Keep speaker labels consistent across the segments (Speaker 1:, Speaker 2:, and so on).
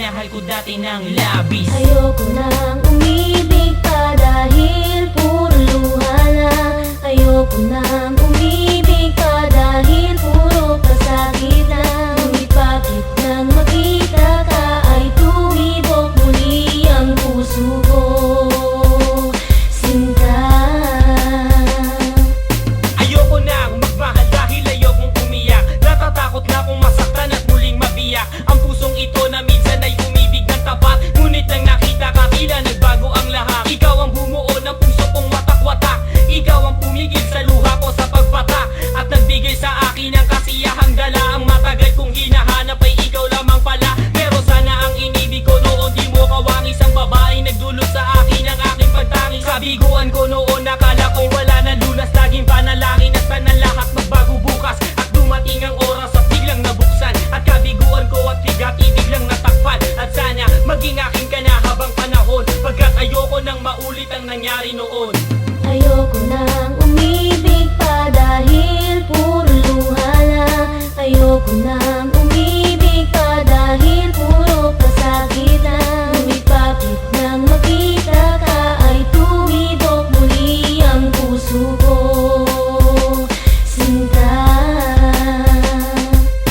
Speaker 1: minahal ko dati ng labis.
Speaker 2: Ayoko nang umibig pa dahil puro luha na. Ayoko nang umibig pa dahil puro pasakit na. Ngunit bakit nang makita ka ay tumibok muli ang puso ko, Sinta.
Speaker 1: Ayoko nang magmahal dahil ayokong umiyak. Natatakot na akong masaktan at muling mabiyak. Ang pusong ito na minsan ay umibig ng tapat, ngunit nang nakita ka tila nagbago ang lahat. Ikaw ang bumuo ng puso kong watak-watak. Ikaw ang pumigil sa luha ko sa pagpatak, at nagbigay sa akin ng kasiyahang dala. Ang matagal kong hinahanap ay ikaw lamang pala. Pero sana ang inibig ko noon di mo kawangis. Ang babae nagdulot sa akin ang aking pagtangis. Kabiguan ko noon nakala ko'y wala na lunas. Laging panalangin at sana lahat magbago bukas. At dumating ang oras at biglang nabuksan. At kabiguan ko at bigati biglang natakpan. At sana maging akin ka na habang panahon, pagkat ayoko nang maulit ang nangyari noon.
Speaker 2: Ayoko nang umibig pa dahil puro luha na. Ayoko nang umibig pa dahil puro pasakit na. Ngunit bakit nang makita ka ay tumibok muli ang puso ko, Sinta.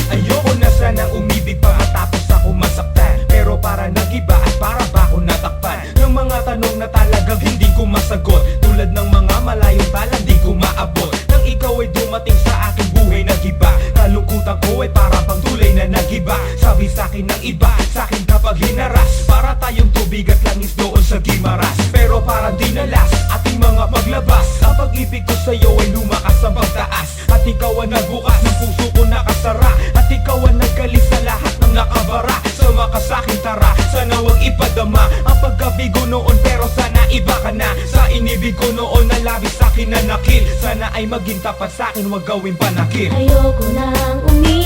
Speaker 3: Ayoko na sanang umibig pa matapos ako masaktan. Pero para nag-iba at para ba ako natakpan ng mga tanong na talagang hindi ko masagot. Tulad ng mga malayong talang di ko maabot. Nang ikaw ay dumating sa aking buhay nag-iba. Kalungkutan ko ay para bang tulay na nag-iba. Sabi sa'kin ng iba, sa'kin kapag hinaras, para tayong tubig at langis doon sa Gimaras. Pero parang dinalas ating mga paglabas. Ang pag-ibig ko sa'yo ay lumakas sa pagtaas. At ikaw ang nagbukas ng puso ko nakasara. At ikaw ang nagkalis sa lahat ng nakabara. Sama ka sa'kin tara, sana wag ipadama ang pagkabigo noon, pero sana iba ka na. Sa inibig ko noon na labis sa'kin na nakil, sana ay maging tapat sa'kin, wag gawin panakil.
Speaker 2: Ayoko nang umibig